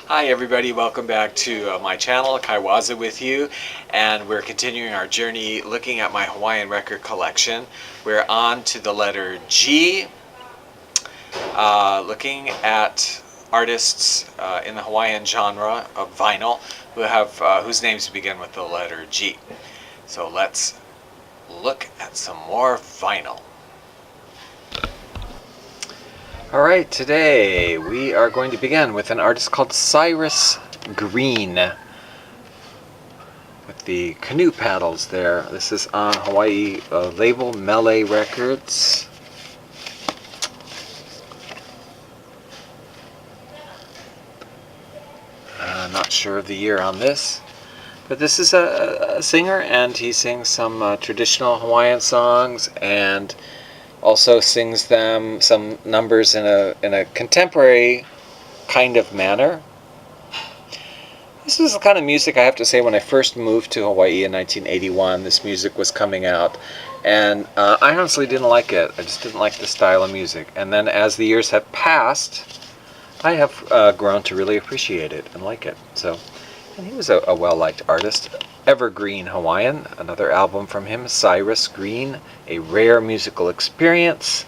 Hi everybody, welcome back to my channel, Kaiwaza with you, and we're continuing our journey looking at my Hawaiian record collection. We're on to the letter G, looking at artists in the Hawaiian genre of vinyl who have whose names begin with the letter G. So let's look at some more vinyl. Alright, today we are going to begin with an artist called Cyrus Green with the canoe paddles there. This is on Hawaii label Melee Records. Not sure of the year on this, but this is a singer, and he sings some traditional Hawaiian songs and also sings them some numbers in a contemporary kind of manner. This is the kind of music, I have to say, when I first moved to Hawaii in 1981, this music was coming out, and I honestly didn't like it. I just didn't like the style of music. And then as the years have passed, I have grown to really appreciate it and like it. And he was a well-liked artist. Evergreen Hawaiian, another album from him, Cyrus Green, A Rare Musical Experience.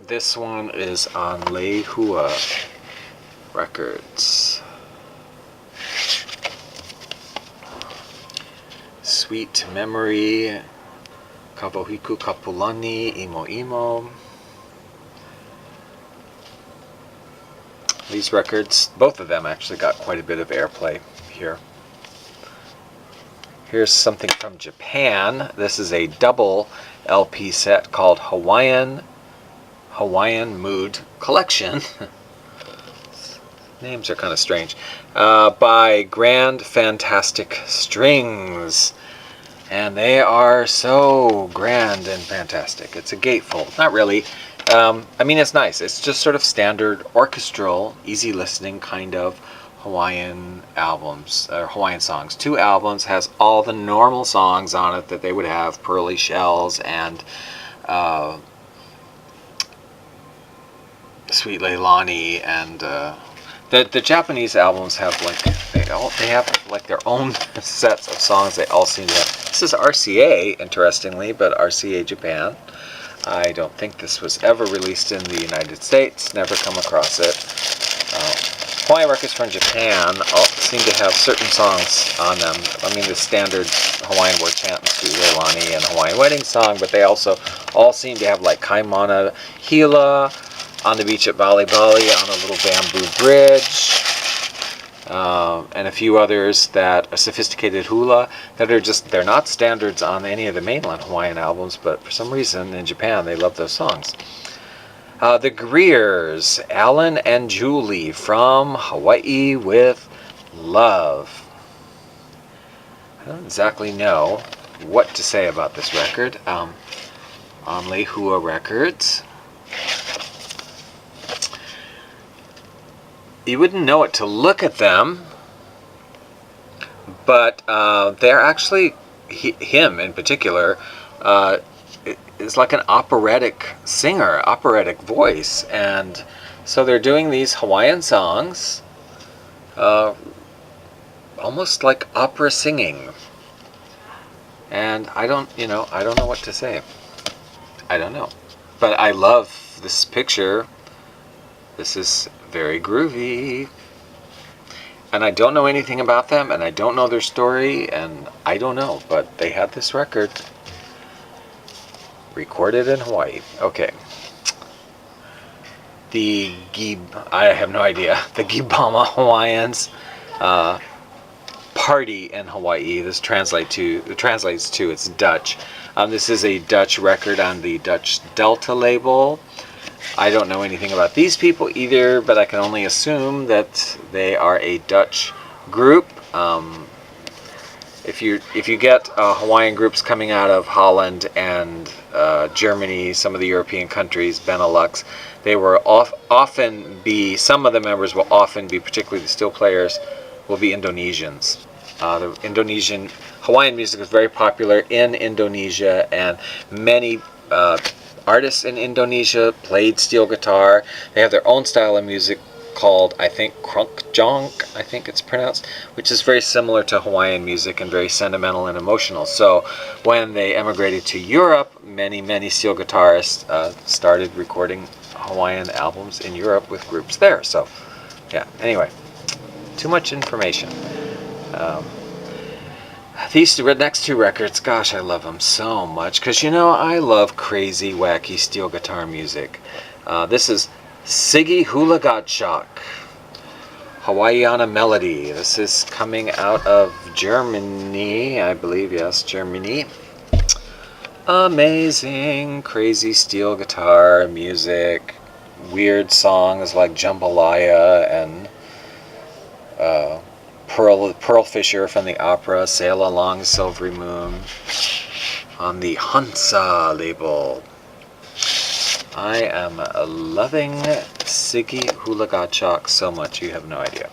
This one is on Hula Records. Sweet Memory, Kawahiku Kapulani, Imo Imo. These records, both of them actually got quite a bit of airplay here. Here's something from Japan. This is a double LP set called Hawaiian Mood Collection. Names are kind of strange. By Grand Fantastic Strings. And they are so grand and fantastic. It's a gatefold. Not really. I mean, it's nice. It's just sort of standard orchestral, easy listening kind of Hawaiian albums, or Hawaiian songs. 2 albums, has all the normal songs on it that they would have, Pearly Shells and Sweet Leilani, and the Japanese albums have they have like their own sets of songs. They all seem to have. This is RCA, interestingly, but RCA Japan. I don't think this was ever released in the United States. Never come across it. Hawaiian records from Japan seem to have certain songs on them. I mean, the standard Hawaiian war chant, Sweet Leilani, and Hawaiian wedding song, but they also all seem to have like Kaimana Hila, On the Beach at Bali Bali, On a Little Bamboo Bridge, and a few others that are Sophisticated Hula that are just, they're not standards on any of the mainland Hawaiian albums, but for some reason in Japan they love those songs. The Greers, Alan and Julie from Hawaii with Love. I don't exactly know what to say about this record. On Lehua Records. You wouldn't know it to look at them, but they're actually, him in particular, is like an operatic singer, operatic voice, and so they're doing these Hawaiian songs, almost like opera singing, and I don't know what to say. I don't know, but I love this picture. This is very groovy, and I don't know anything about them, and I don't know their story, and I don't know, but they had this record recorded in Hawaii. Okay. I have no idea. The Gibama Hawaiians Party in Hawaii. This translates to, it's Dutch. This is a Dutch record on the Dutch Delta label. I don't know anything about these people either, but I can only assume that they are a Dutch group. If you get Hawaiian groups coming out of Holland and Germany, some of the European countries, Benelux, they were some of the members will often be, particularly the steel players, will be Indonesians. The Indonesian Hawaiian music is very popular in Indonesia, and many artists in Indonesia played steel guitar. They have their own style of music called, I think, Krunk I think it's pronounced, which is very similar to Hawaiian music and very sentimental and emotional. So when they emigrated to Europe, many steel guitarists started recording Hawaiian albums in Europe with groups there. So yeah, anyway, too much information. These next two records, gosh, I love them so much because, you know, I love crazy, wacky steel guitar music. This is Siggi Hula Gottschalk, Hawaiian Melody. This is coming out of Germany, I believe, yes, Germany. Amazing, crazy steel guitar music, weird songs like Jambalaya and Pearl Fisher from the opera Sail Along Silvery Moon on the Hansa label. I am loving Siggi Hula Gottschalk so much, you have no idea.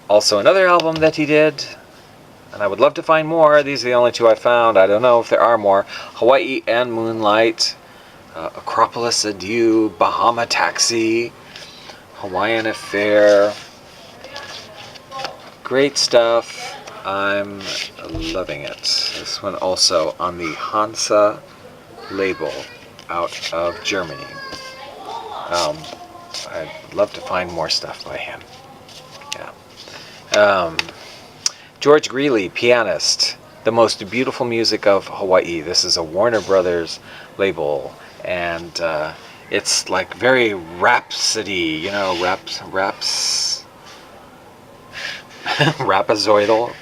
Also another album that he did, and I would love to find more. These are the only two I found. I don't know if there are more. Hawaii and Moonlight, Acropolis Adieu, Bahama Taxi, Hawaiian Affair. Great stuff. I'm loving it. This one also on the Hansa label out of Germany. I'd love to find more stuff by him. Yeah. George Greeley, pianist. The Most Beautiful Music of Hawaii. This is a Warner Brothers label, and it's like very rhapsody, you know, rhapsodial,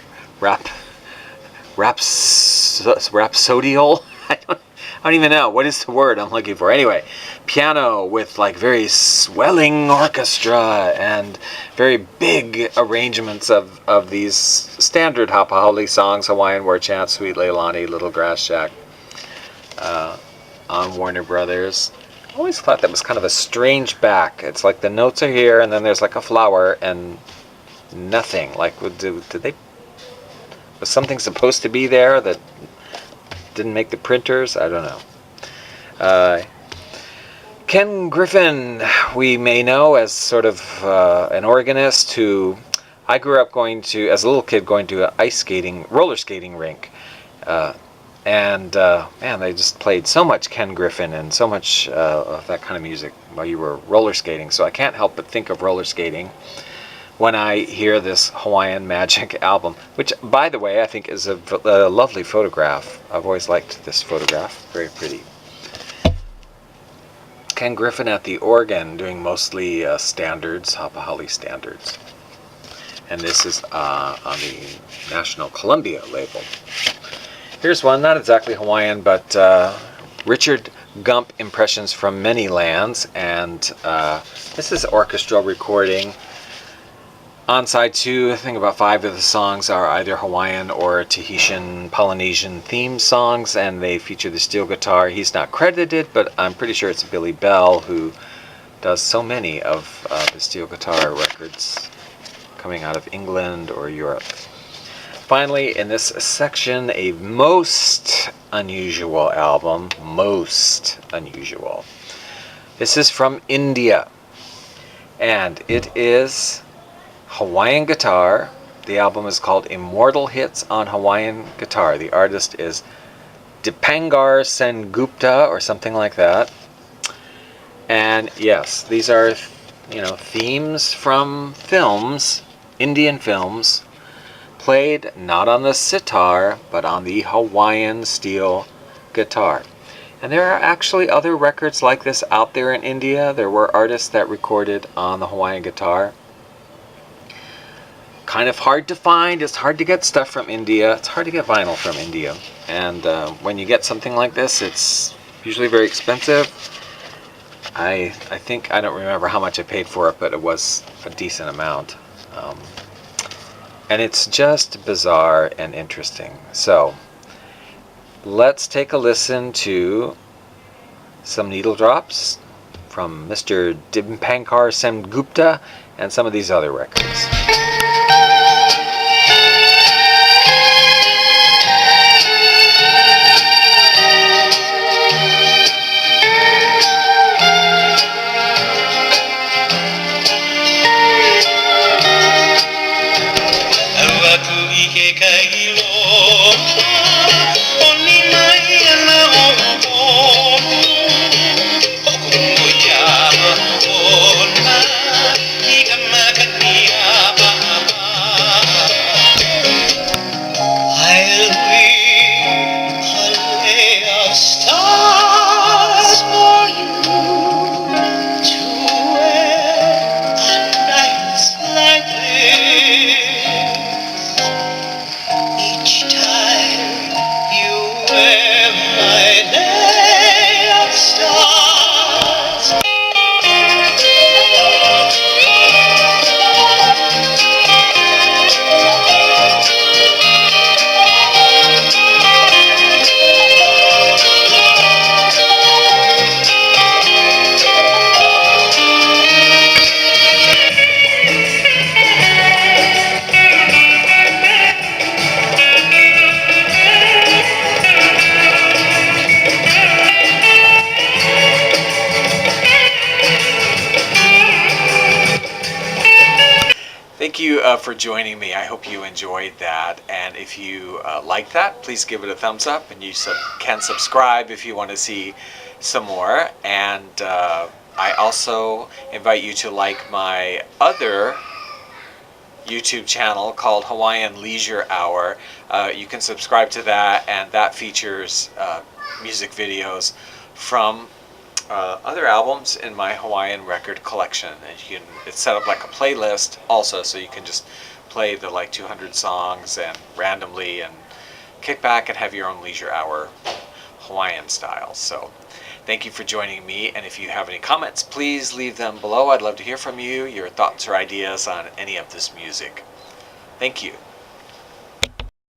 rhapsodial. I don't even know what is the word I'm looking for. Anyway, piano with like very swelling orchestra and very big arrangements of these standard Hapa songs: Hawaiian War Chant, Sweet Leilani, Little Grass Shack, on Warner Brothers. I always thought that was kind of a strange back. It's like the notes are here and then there's like a flower and nothing. Like, was something supposed to be there that didn't make the printers? I don't know. Ken Griffin, we may know as sort of an organist who I grew up going to, as a little kid, going to an roller skating rink. Man, they just played so much Ken Griffin and so much of that kind of music while you were roller skating. So I can't help but think of roller skating when I hear this Hawaiian Magic album, which, by the way, I think is a lovely photograph. I've always liked this photograph. Very pretty. Ken Griffin at the organ, doing mostly standards, Hapa standards. And this is on the National Columbia label. Here's one, not exactly Hawaiian, but Richard Gump Impressions from Many Lands. And this is orchestral recording. On side 2, I think about 5 of the songs are either Hawaiian or Tahitian, Polynesian theme songs, and they feature the steel guitar. He's not credited, but I'm pretty sure it's Billy Bell who does so many of the steel guitar records coming out of England or Europe. Finally, in this section, a most unusual album. Most unusual. This is from India, and it is Hawaiian guitar. The album is called Immortal Hits on Hawaiian Guitar. The artist is Dipangar Sengupta or something like that. And yes, these are, themes from films, Indian films, played not on the sitar, but on the Hawaiian steel guitar. And there are actually other records like this out there in India. There were artists that recorded on the Hawaiian guitar. Kind of hard to find. It's hard to get stuff from India. It's hard to get vinyl from India. And when you get something like this, it's usually very expensive. I think, I don't remember how much I paid for it, but it was a decent amount. And it's just bizarre and interesting. So let's take a listen to some needle drops from Mr. Dipankar Sengupta and some of these other records. Thank you for joining me. I hope you enjoyed that. And if you like that, please give it a thumbs up. And you can subscribe if you want to see some more. And I also invite you to like my other YouTube channel called Hawaiian Leisure Hour. You can subscribe to that, and that features music videos from other albums in my Hawaiian record collection. And it's set up like a playlist also, so you can just play the like 200 songs and randomly and kick back and have your own leisure hour Hawaiian style. So thank you for joining me, and if you have any comments, please leave them below. I'd love to hear from you, your thoughts or ideas on any of this music. Thank you.